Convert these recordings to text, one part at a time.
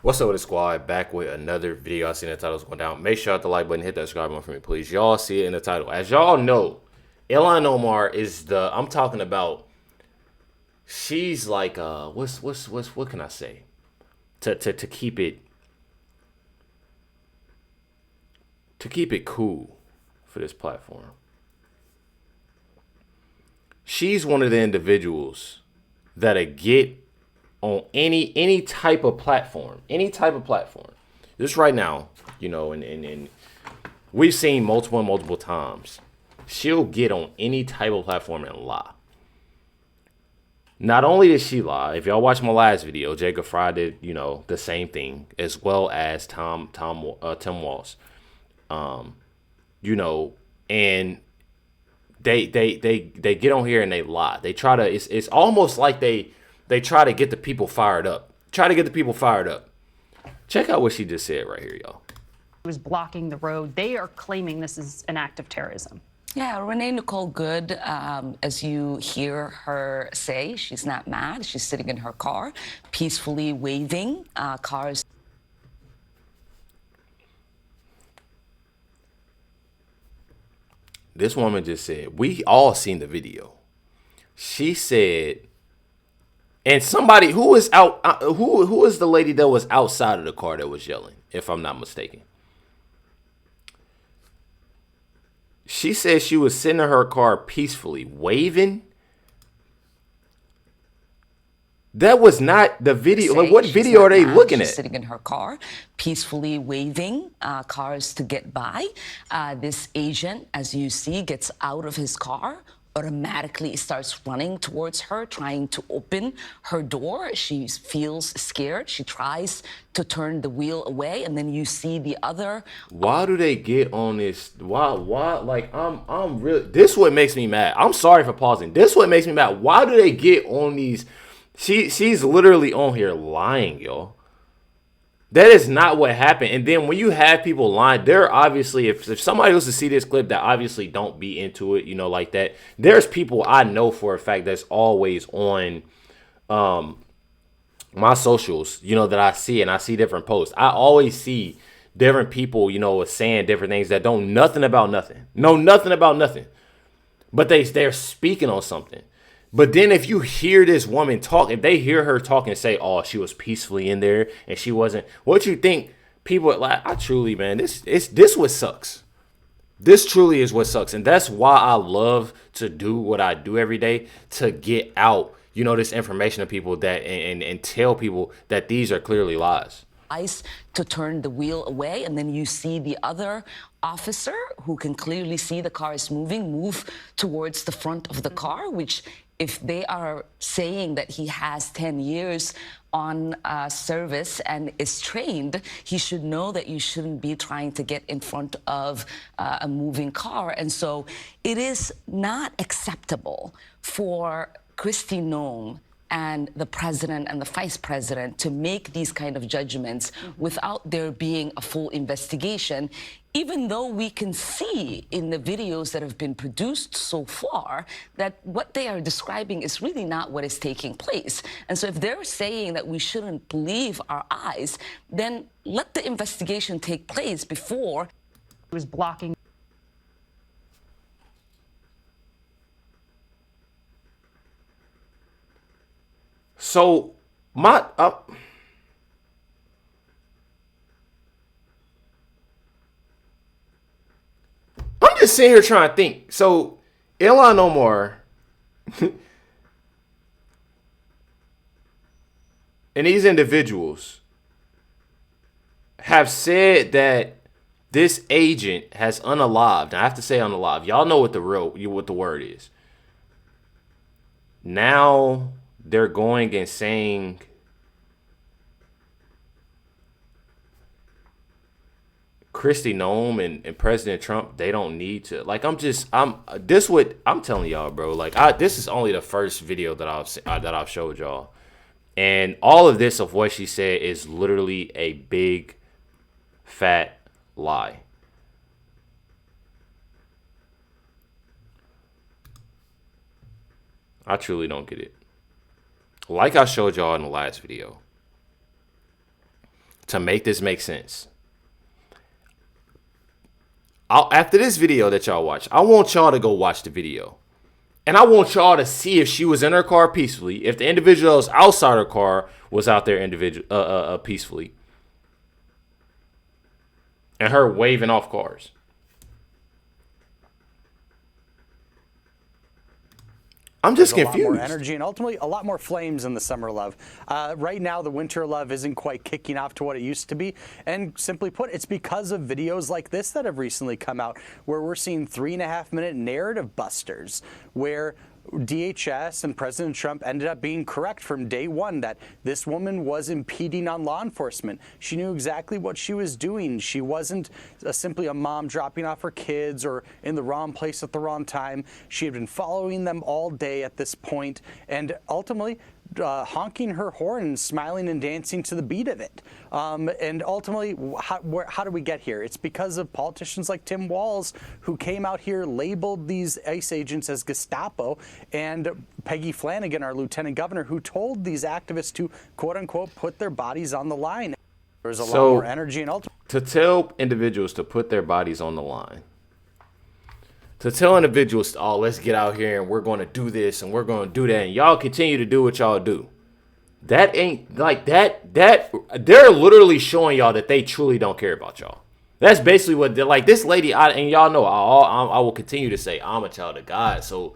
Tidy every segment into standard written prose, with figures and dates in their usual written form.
What's up with the squad? Back with another video. I seen the titles going down. Make sure you hit the like button, hit that subscribe button for me, please. Y'all see it in the title. As y'all know, Ilhan Omar is I'm talking about. She's like what can I say? To keep it cool for this platform. She's one of the individuals that'll get on any type of platform, Just right now, and we've seen multiple times. She'll get on any type of platform and lie. Not only did she lie, if y'all watch my last video, Jacob Fry did, the same thing, as well as Tim Walz. You know, and they get on here and they lie. They try to it's almost like they try to get the people fired up. Check out what she just said right here, y'all. Was blocking the road. They are claiming this is an act of terrorism. Yeah, Renee Nicole Good, as you hear her say, she's not mad. She's sitting in her car, peacefully waving cars. This woman just said, we all seen the video. She said, and somebody who was out, who is the lady that was outside of the car that was yelling, if I'm not mistaken. She said she was sitting in her car peacefully waving. That was not the video. Like, what video are they looking at? She's sitting in her car, peacefully waving cars to get by. This agent, as you see, gets out of his car, automatically starts running towards her, trying to open her door. She feels scared. She tries to turn the wheel away, and then you see the other. Why do they get on this? Why? Like, I'm really. This what makes me mad. I'm sorry for pausing. This what makes me mad. Why do they get on these? She's literally on here lying, y'all. That is not what happened. And then when you have people lying, they're obviously, if somebody was to see this clip that obviously don't be into it, like that, there's people I know for a fact that's always on my socials, that I see, and I see different posts. I always see different people, saying different things that don't know nothing about nothing. But they're speaking on something. But then if you hear this woman talk, if they hear her talk and say, oh, she was peacefully in there and she wasn't, what you think people like, I truly, man, this what sucks. This truly is what sucks. And that's why I love to do what I do every day, to get out, this information to people that and tell people that these are clearly lies. To turn the wheel away, and then you see the other officer who can clearly see the car is move towards the front of the car, which if they are saying that he has 10 years on service and is trained, he should know that you shouldn't be trying to get in front of a moving car. And so it is not acceptable for Kristi Noem and the president and the vice president to make these kind of judgments without there being a full investigation, even though we can see in the videos that have been produced so far that what they are describing is really not what is taking place. And so if they're saying that we shouldn't believe our eyes, then let the investigation take place before. He was blocking. So I'm just sitting here trying to think. So Ilhan Omar and these individuals have said that this agent has unalived. I have to say unalived. Y'all know what the word is. Now they're going and saying Kristi Noem and President Trump, they don't need to. Like, I'm telling y'all, bro. Like, this is only the first video that I've showed y'all, and all of this of what she said is literally a big, fat lie. I truly don't get it. Like I showed y'all in the last video, to make this make sense. After this video that y'all watch, I want y'all to go watch the video. And I want y'all to see if she was in her car peacefully, if the individuals outside her car was out there peacefully, and her waving off cars. I'm just confused. A lot more energy and ultimately a lot more flames in the summer love. Right now, the winter love isn't quite kicking off to what it used to be. And simply put, it's because of videos like this that have recently come out where we're seeing 3.5-minute narrative busters where DHS and President Trump ended up being correct from day one that this woman was impeding on law enforcement. She knew exactly what she was doing. She wasn't simply a mom dropping off her kids or in the wrong place at the wrong time. She had been following them all day at this point and ultimately honking her horn and smiling and dancing to the beat of it. And ultimately, how do we get here? It's because of politicians like Tim Walz, who came out here, labeled these ICE agents as Gestapo, and Peggy Flanagan, our lieutenant governor, who told these activists to, quote unquote, put their bodies on the line. There's a lot more energy and ultimately. To tell individuals to put their bodies on the line, to tell individuals, oh, let's get out here and we're going to do this and we're going to do that, and y'all continue to do what y'all do. That ain't like that. They're literally showing y'all that they truly don't care about y'all. That's basically what they're like. This lady, and y'all know, I will continue to say I'm a child of God. So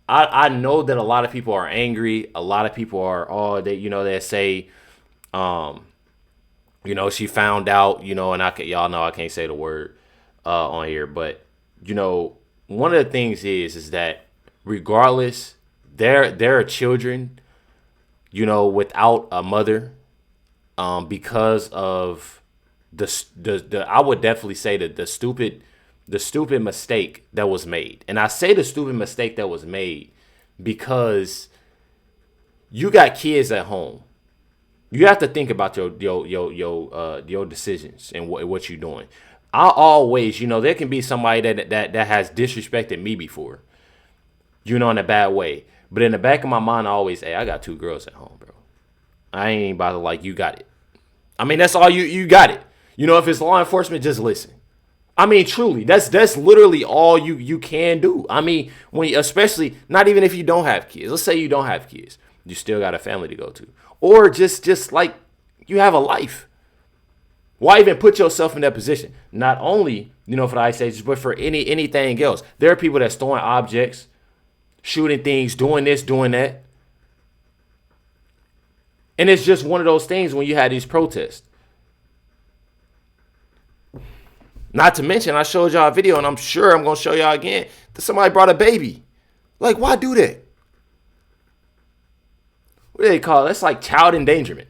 I know that a lot of people are angry. A lot of people are, they say, she found out, and y'all know I can't say the word on here, but. One of the things is that regardless, there are children, without a mother, because of the I would definitely say that the stupid mistake that was made. And I say the stupid mistake that was made because you got kids at home. You have to think about your decisions and what you're doing. I always, there can be somebody that has disrespected me before, in a bad way. But in the back of my mind, I always say, I got 2 girls at home, bro. I ain't about to you got it. I mean, that's all you got it. If it's law enforcement, just listen. I mean, truly, that's literally all you can do. I mean, especially not even if you don't have kids. Let's say you don't have kids, you still got a family to go to, or just like you have a life. Why even put yourself in that position? Not only, for the ICE agents, but for anything else. There are people that's throwing objects, shooting things, doing this, doing that. And it's just one of those things when you had these protests. Not to mention, I showed y'all a video, and I'm sure I'm going to show y'all again, that somebody brought a baby. Like, why do that? What do they call it? That's like child endangerment.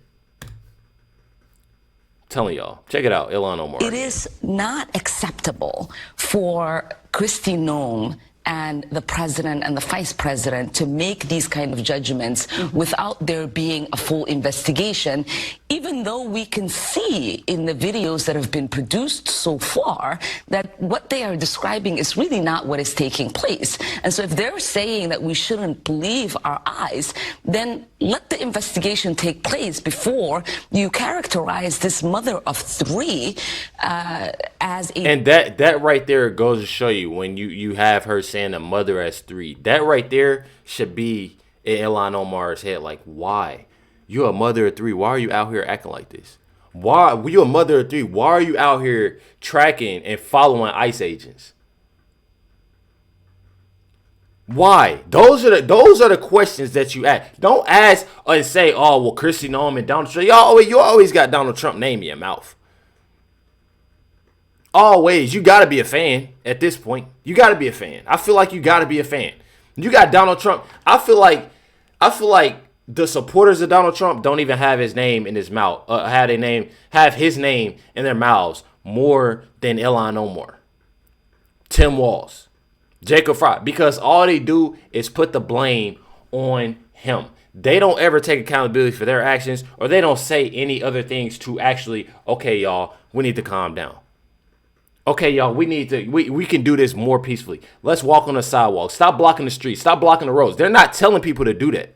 Telling y'all, check it out, Ilhan Omar. It is not acceptable for Kristi Noem and the president and the vice president to make these kind of judgments without there being a full investigation, even though we can see in the videos that have been produced so far that what they are describing is really not what is taking place. And so if they're saying that we shouldn't believe our eyes, then let the investigation take place before you characterize this mother of 3 as a... And that right there goes to show you when you have her saying a mother as 3. That right there should be in Ilhan Omar's head. Like, why? You're a mother of 3. Why are you out here acting like this? Why were you a mother of 3? Why are you out here tracking and following ICE agents? Why? Those are the questions that you ask. Don't ask and say, "Oh, well, Kristi Noem and Donald Trump." You always got Donald Trump name in your mouth. Always, you gotta be a fan at this point. You gotta be a fan. I feel like you gotta be a fan. You got Donald Trump. I feel like the supporters of Donald Trump don't even have his name in his mouth. Have his name in their mouths more than Ilhan Omar, Tim Walz, Jacob Fry, because all they do is put the blame on him. They don't ever take accountability for their actions, or they don't say any other things to actually, okay, y'all, we need to calm down. Okay, y'all, we can do this more peacefully. Let's walk on the sidewalk. Stop blocking the streets. Stop blocking the roads. They're not telling people to do that.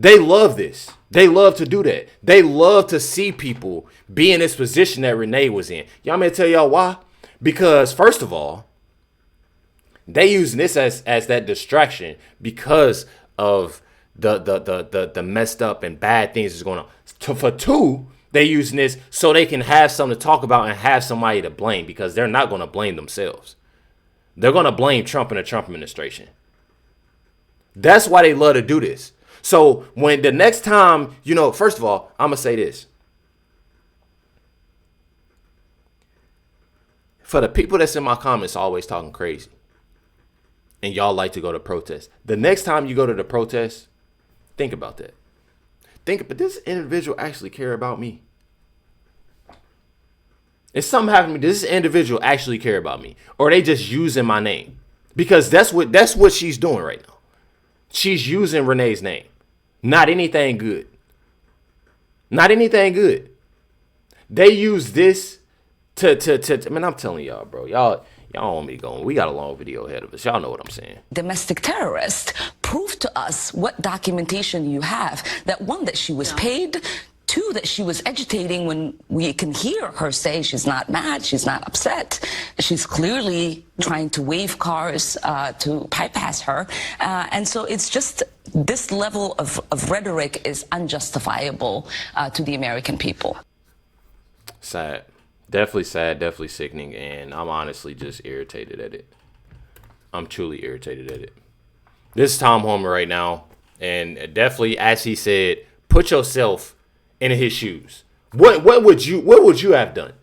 They love this. They love to do that. They love to see people be in this position that Renee was in. Y'all may tell y'all why? Because first of all, they using this as that distraction because of the messed up and bad things that's going on. For two, they using this so they can have something to talk about and have somebody to blame, because they're not going to blame themselves. They're going to blame Trump and the Trump administration. That's why they love to do this. So when the next time, first of all, I'm going to say this. For the people that's in my comments always talking crazy, and y'all like to go to protests, the next time you go to the protest, think about that. But does this individual actually care about me? If something happened to me, does this individual actually care about me? Or are they just using my name? Because that's what she's doing right now. She's using Renee's name. Not anything good. Not anything good. They use this to man, I'm telling y'all, bro. Y'all want me going. We got a long video ahead of us. Y'all know what I'm saying. Domestic terrorist, prove to us what documentation you have. That one, that she was paid. Two, that she was agitating when we can hear her say she's not mad, she's not upset. She's clearly trying to wave cars to bypass her. And so it's just this level of rhetoric is unjustifiable to the American people. Sad. Definitely sad, definitely sickening, and I'm honestly just irritated at it. I'm truly irritated at it. This is Tom Homer right now, and definitely, as he said, put yourself in his shoes. What would you have done?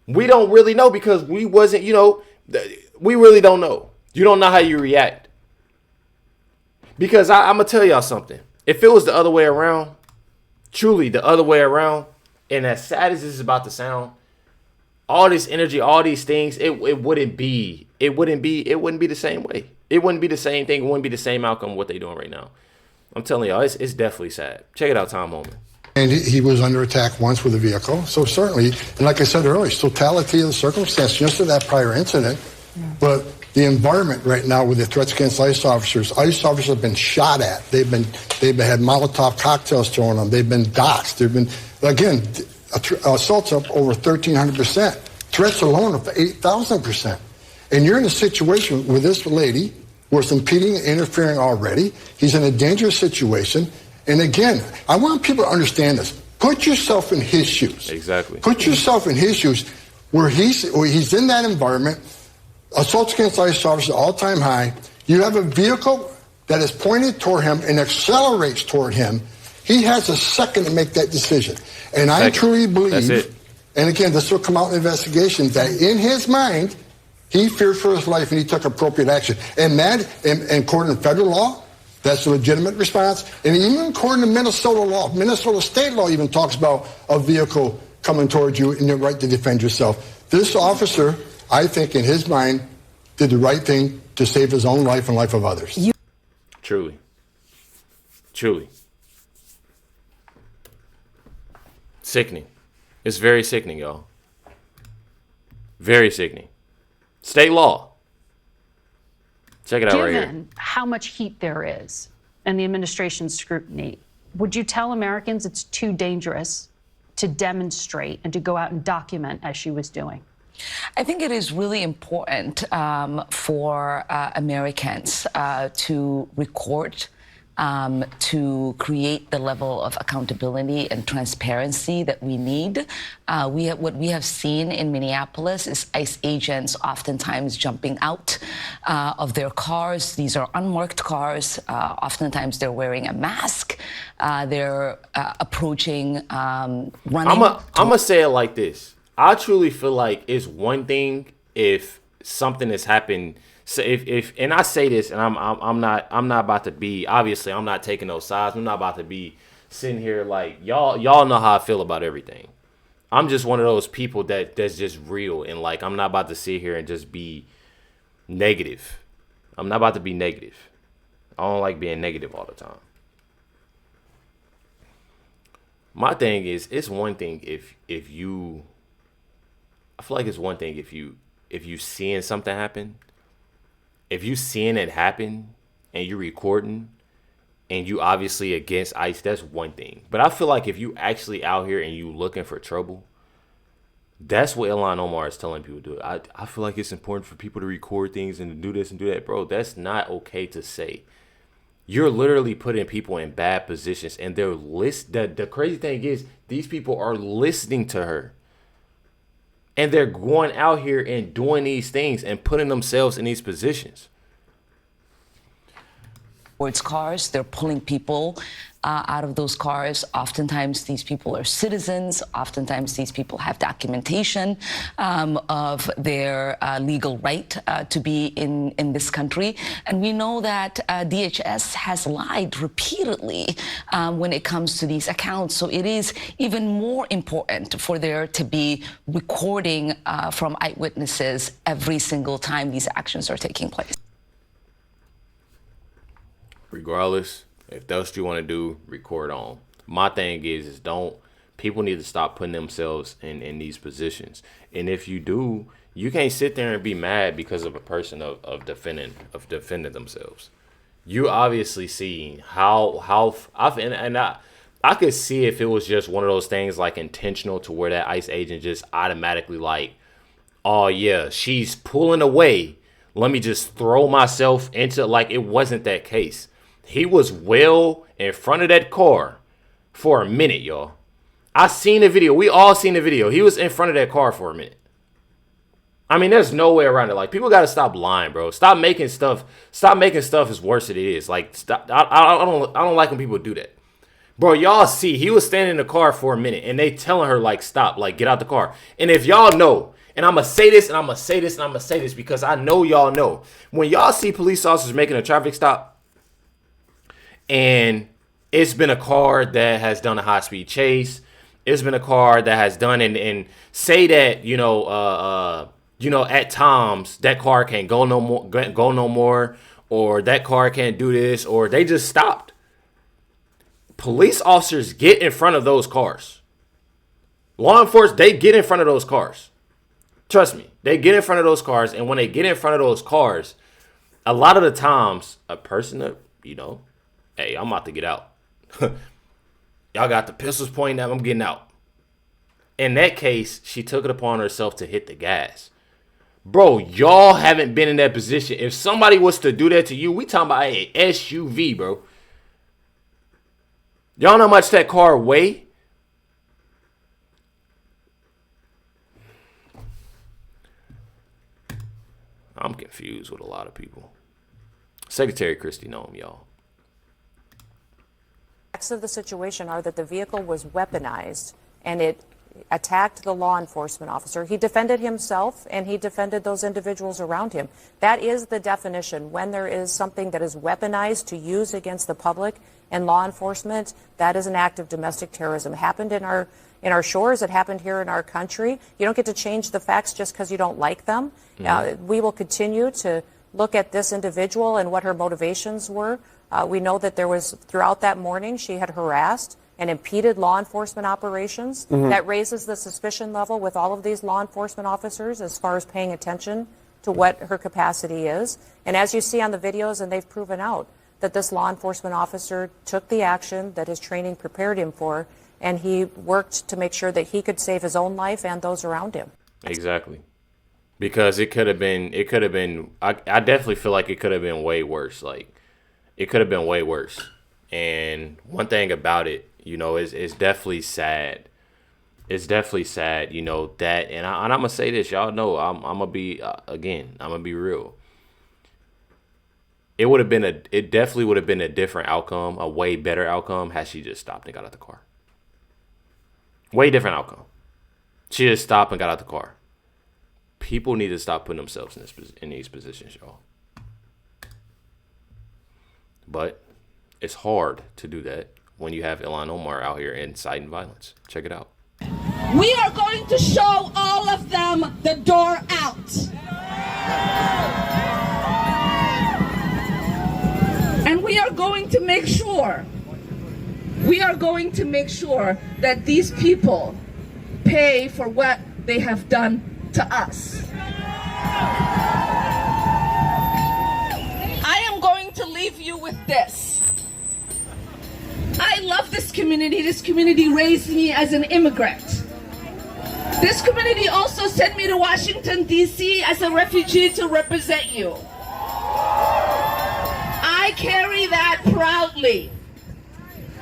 We don't really know, because we wasn't, we really don't know. You don't know how you react. Because I'm going to tell y'all something. If it was the other way around, truly the other way around, and as sad as this is about to sound, all this energy, all these things, it wouldn't be the same way. It wouldn't be the same thing. It wouldn't be the same outcome of what they're doing right now. I'm telling y'all, it's definitely sad. Check it out, Tom Homan. And he was under attack once with a vehicle. So certainly, and like I said earlier, it's totality of the circumstance, just to that prior incident. Yeah. But the environment right now with the threats against ICE officers have been shot at. They've had Molotov cocktails thrown on them. They've been doxxed. They've been, again, assaults up over 1,300%. Threats alone up 8,000%. And you're in a situation with this lady where it's impeding and interfering already. He's in a dangerous situation. And again, I want people to understand this. Put yourself in his shoes. Exactly. Put yourself in his shoes where he's in that environment. Assaults against ICE officers all-time high. You have a vehicle that is pointed toward him and accelerates toward him. He has a second to make that decision. And I truly believe, that's it. And again, this will come out in the investigation, that in his mind, he feared for his life and he took appropriate action. And that, and according to federal law, that's a legitimate response. And even according to Minnesota law, Minnesota state law even talks about a vehicle coming towards you and your right to defend yourself. This officer, I think in his mind, did the right thing to save his own life and life of others. Truly. Truly. Sickening. It's very sickening, y'all. Very sickening. State law. Check it out right here. Given how much heat there is and the administration's scrutiny, would you tell Americans it's too dangerous to demonstrate and to go out and document as she was doing? I think it is really important for Americans to record, to create the level of accountability and transparency that we need. What we have seen in Minneapolis is ICE agents oftentimes jumping out of their cars. These are unmarked cars. Oftentimes they're wearing a mask. They're approaching, running. I'm going to say it like this. I truly feel like it's one thing if something has happened. So if and I say this, and I'm not about to be, obviously I'm not taking those sides. I'm not about to be sitting here like y'all know how I feel about everything. I'm just one of those people that's just real, and like I'm not about to sit here and just be negative. I'm not about to be negative. I don't like being negative all the time. My thing is, it's one thing if you, I feel like it's one thing if you seeing something happen. If you seeing it happen and you're recording and you obviously against ICE, that's one thing. But I feel like if you actually out here and you looking for trouble, that's what Ilhan Omar is telling people to do. I feel like it's important for people to record things and to do this and do that. Bro, that's not okay to say. You're literally putting people in bad positions, and they're the crazy thing is these people are listening to her. And they're going out here and doing these things and putting themselves in these positions. Towards cars, they're pulling people out of those cars. Oftentimes, these people are citizens. Oftentimes, these people have documentation of their legal right to be in this country. And we know that DHS has lied repeatedly when it comes to these accounts. So it is even more important for there to be recording from eyewitnesses every single time these actions are taking place. Regardless, if that's what you want to do, record on. My thing is people need to stop putting themselves in these positions. And if you do, you can't sit there and be mad because of a person of defending themselves. You obviously see how I could see if it was just one of those things like intentional to where that ICE agent just automatically like, oh yeah, she's pulling away. Let me just throw myself into, like, it wasn't that case. He was well in front of that car for a minute, y'all. I seen the video. We all seen the video. He was in front of that car for a minute. I mean, there's no way around it. Like, people got to stop lying, bro. Stop making stuff as worse as it is. Like, stop. I don't like when people do that. Bro, y'all see, he was standing in the car for a minute, and they telling her, like, stop, like, get out the car. And if y'all know, and I'm going to say this, and I'm going to say this, and I'm going to say this, because I know y'all know. When y'all see police officers making a traffic stop, and it's been a car that has done a high-speed chase, it's been a car that has done, and say that, at times, that car can't go no more, or that car can't do this, or they just stopped. Police officers get in front of those cars. Law enforcement, they get in front of those cars. Trust me, they get in front of those cars, and when they get in front of those cars, a lot of the times, a person, hey, I'm about to get out. Y'all got the pistols pointing at me, I'm getting out. In that case, she took it upon herself to hit the gas. Bro, y'all haven't been in that position. If somebody was to do that to you, we talking about an SUV, bro. Y'all know how much that car weigh? I'm confused with a lot of people. Secretary Christie know him, y'all. Facts of the situation are that the vehicle was weaponized and it attacked the law enforcement officer. He defended himself and he defended those individuals around him. That is the definition. When there is something that is weaponized to use against the public and law enforcement, that is an act of domestic terrorism. It happened in our shores. It happened here in our country. You don't get to change the facts just because you don't like them. We will continue to look at this individual and what her motivations were. We know that there was, throughout that morning, she had harassed and impeded law enforcement operations. That raises the suspicion level with all of these law enforcement officers as far as paying attention to what her capacity is. And as you see on the videos, and they've proven out, that this law enforcement officer took the action that his training prepared him for, and he worked to make sure that he could save his own life and those around him. Exactly. Because it could have been, I definitely feel like it could have been way worse. Like, it could have been way worse. And one thing about it, is definitely sad. It's definitely sad, that, and I'm going to say this, y'all know, I'm going to be, I'm going to be real. It definitely would have been a different outcome, a way better outcome, had she just stopped and got out the car. Way different outcome. She just stopped and got out the car. People need to stop putting themselves in these positions, y'all. But it's hard to do that when you have Ilhan Omar out here inciting violence. Check it out. We are going to show all of them the door out. And we are going to make sure that these people pay for what they have done to us. I am going to leave you with this. love this community. This community raised me as an immigrant. This community also sent me to Washington, D.C. as a refugee to represent you. I carry that proudly.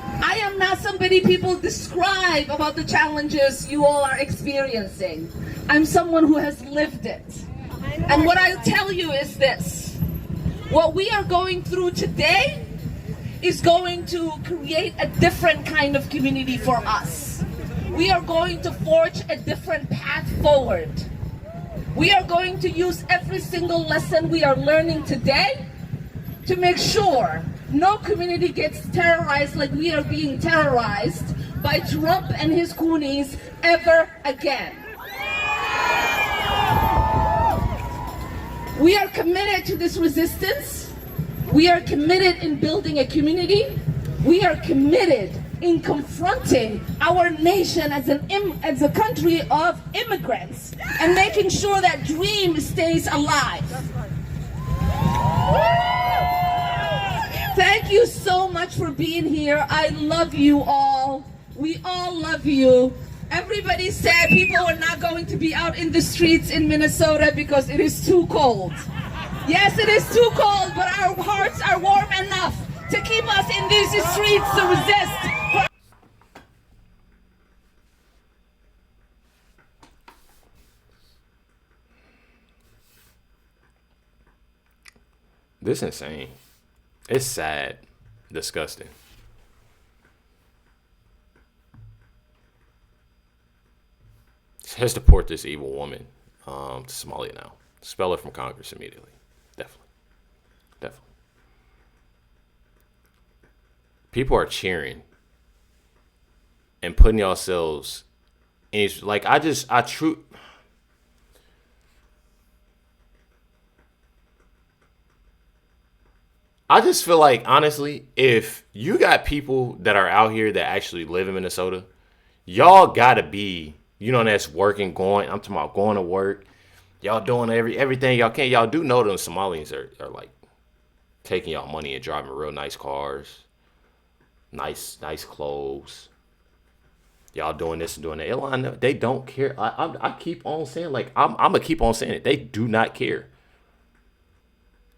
I am not somebody people describe about the challenges you all are experiencing. I'm someone who has lived it. And what I tell you is this. What we are going through today is going to create a different kind of community for us. We are going to forge a different path forward. We are going to use every single lesson we are learning today to make sure no community gets terrorized like we are being terrorized by Trump and his goonies ever again. We are committed to this resistance. We are committed in building a community. We are committed in confronting our nation as a country of immigrants and making sure that dream stays alive. Thank you so much for being here. I love you all. We all love you. Everybody said people are not going to be out in the streets in Minnesota because it is too cold. Yes, it is too cold, but our hearts are warm enough to keep us in these streets to resist. This is insane. It's sad, disgusting. Let's deport this evil woman to Somalia now. Expel her from Congress immediately. Definitely. People are cheering and putting yourselves in. Like, I just feel like, honestly, if you got people that are out here that actually live in Minnesota, y'all gotta be, that's working, I'm talking about going to work. Y'all doing everything y'all can. Y'all do know them Somalians are like taking y'all money and driving real nice cars, nice clothes. Y'all doing this and doing that. Ilhan, they don't care. I keep on saying, like, I'm gonna keep on saying it. They do not care.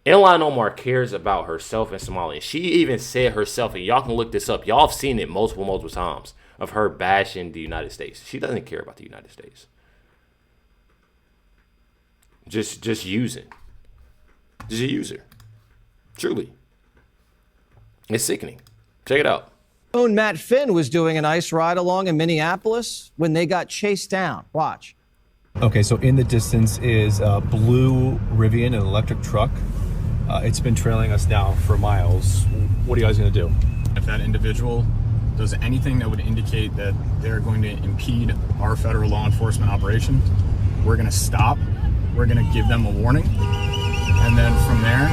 Ilhan Omar cares about herself and Somalia. She even said herself, and y'all can look this up. Y'all have seen it multiple times of her bashing the United States. She doesn't care about the United States. Just using. Just a user. Truly. It's sickening. Check it out. Own Matt Finn was doing an ice ride along in Minneapolis when they got chased down. Watch. Okay, so in the distance is a blue Rivian, an electric truck. It's been trailing us now for miles. What are you guys going to do? If that individual does anything that would indicate that they're going to impede our federal law enforcement operation, we're going to stop. We're going to give them a warning. And then from there,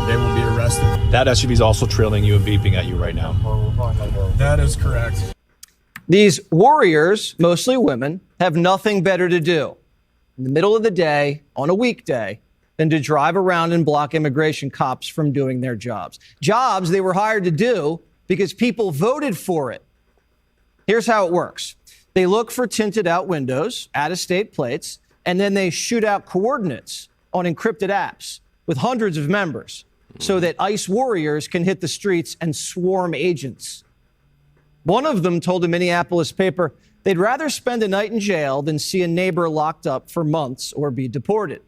they will be arrested. That SUV is also trailing you and beeping at you right now. That is correct. These warriors, mostly women, have nothing better to do in the middle of the day on a weekday than to drive around and block immigration cops from doing their jobs. Jobs they were hired to do because people voted for it. Here's how it works. They look for tinted out windows, out-of-state plates, and then they shoot out coordinates on encrypted apps with hundreds of members so that ICE warriors can hit the streets and swarm agents. One of them told a Minneapolis paper they'd rather spend a night in jail than see a neighbor locked up for months or be deported.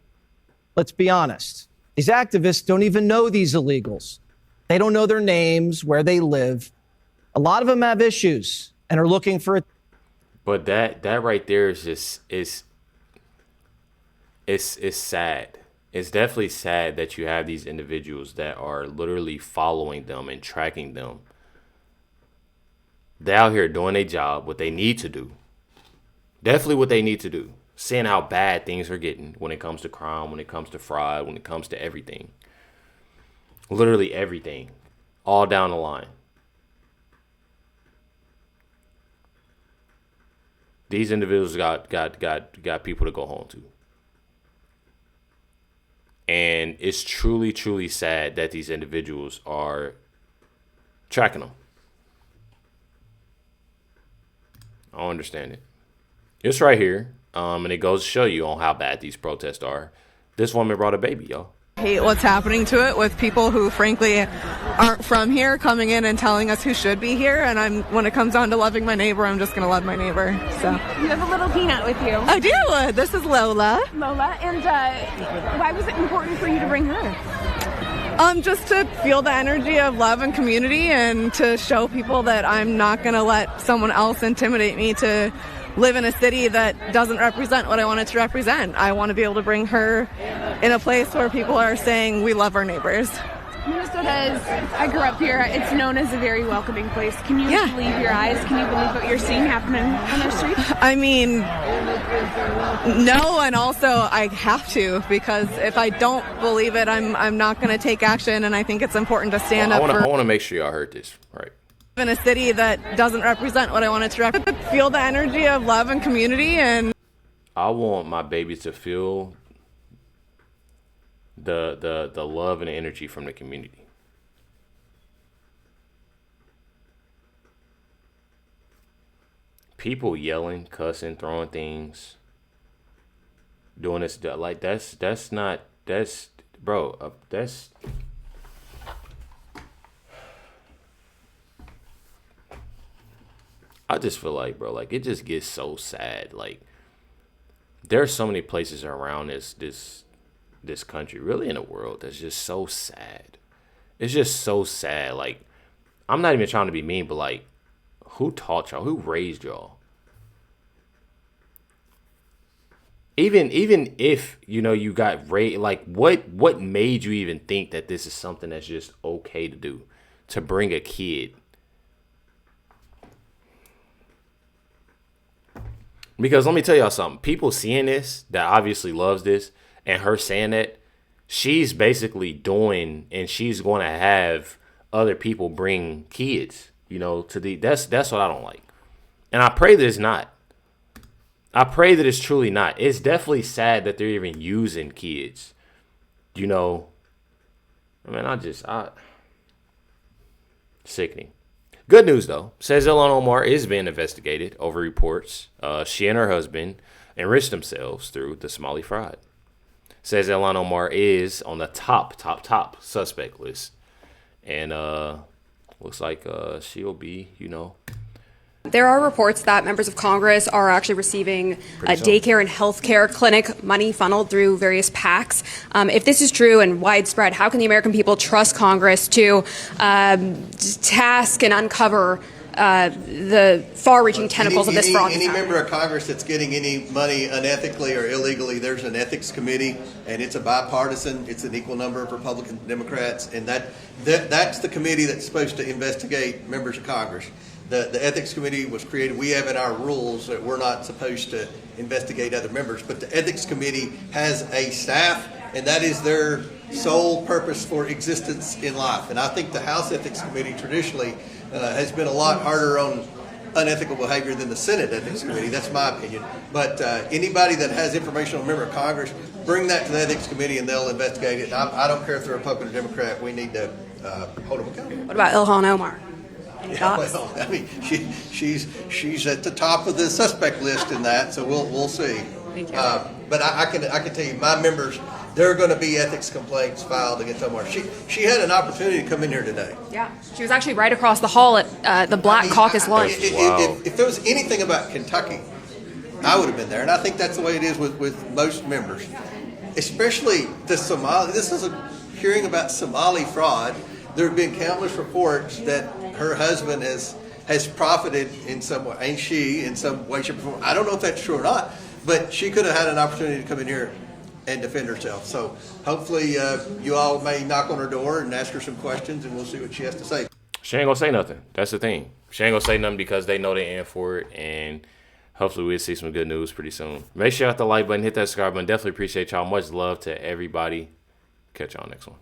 Let's be honest. These activists don't even know these illegals. They don't know their names, where they live. A lot of them have issues and are looking for it. But that right there is just it's sad. It's definitely sad that you have these individuals that are literally following them and tracking them. They're out here doing their job, what they need to do. Definitely what they need to do. Seeing how bad things are getting when it comes to crime, when it comes to fraud, when it comes to everything. Literally everything. All down the line. These individuals got people to go home to. And it's truly, truly sad that these individuals are tracking them. I don't understand it. It's right here. And it goes to show you on how bad these protests are. This woman brought a baby, yo. Hate what's happening to it with people who frankly aren't from here coming in and telling us who should be here. And when it comes down to loving my neighbor, I'm just going to love my neighbor. So you have a little peanut with you. I do. This is Lola. Lola. And why was it important for you to bring her? Just to feel the energy of love and community and to show people that I'm not going to let someone else intimidate me to live in a city that doesn't represent what I want it to represent. I want to be able to bring her in a place where people are saying we love our neighbors. Minnesota I grew up here. It's known as a very welcoming place. Can you believe your eyes? Can you believe what you're seeing happening on the streets? I mean, no, and also I have to, because if I don't believe it, I'm not going to take action, and I think it's important to stand up for... I want to make sure y'all heard this, right? In a city that doesn't represent what I want it to represent. Feel the energy of love and community, and I want my babies to feel the love and the energy from the community. People yelling, cussing, throwing things, doing this, like that's bro, that's. I just feel like, bro, like it just gets so sad. Like there's so many places around this country, really in the world, that's just so sad. It's just so sad. Like, I'm not even trying to be mean, but like, who taught y'all? Who raised y'all? Even if, you know, you got raised, like what made you even think that this is something that's just okay to do? To bring a kid. Because let me tell y'all something. People seeing this, that obviously loves this, and her saying that, she's basically doing, and she's going to have other people bring kids, you know, to the, that's what I don't like. And I pray that it's not. I pray that it's truly not. It's definitely sad that they're even using kids, you know. I mean, sickening. Good news, though, says Ilhan Omar is being investigated over reports she and her husband enriched themselves through the Somali fraud. Says Ilhan Omar is on the top suspect list. And looks like she'll be, you know. There are reports that members of Congress are actually receiving daycare and healthcare clinic money funneled through various PACs. If this is true and widespread, how can the American people trust Congress to task and uncover the far-reaching tentacles of this fraud? Any member of Congress that's getting any money unethically or illegally, there's an ethics committee, and it's a bipartisan. It's an equal number of Republicans and Democrats, and that's the committee that's supposed to investigate members of Congress. The ethics committee was created. We have in our rules that we're not supposed to investigate other members, but the ethics committee has a staff, and that is their sole purpose for existence in life. And I think the House Ethics Committee traditionally has been a lot harder on unethical behavior than the Senate Ethics Committee. That's my opinion. But anybody that has information on a member of Congress, bring that to the Ethics Committee and they'll investigate it. I don't care if they're Republican or Democrat. We need to hold them accountable. What about Ilhan Omar? Yeah, well, I mean, she's at the top of the suspect list in that, so we'll see. But I can tell you, my members, there are going to be ethics complaints filed against Omar. She had an opportunity to come in here today. Yeah, she was actually right across the hall at the Black Caucus lunch. If there was anything about Kentucky, I would have been there, and I think that's the way it is with most members, especially the Somali. This is a hearing about Somali fraud. There have been countless reports that her husband has profited in some way, and she in some way, shape, or form. I don't know if that's true or not, but she could have had an opportunity to come in here and defend herself. So hopefully you all may knock on her door and ask her some questions, and we'll see what she has to say. She ain't gonna say nothing. That's the thing. She ain't gonna say nothing because they know they in for it, and hopefully we'll see some good news pretty soon. Make sure you hit the like button, hit that subscribe button. Definitely appreciate y'all. Much love to everybody. Catch y'all next one.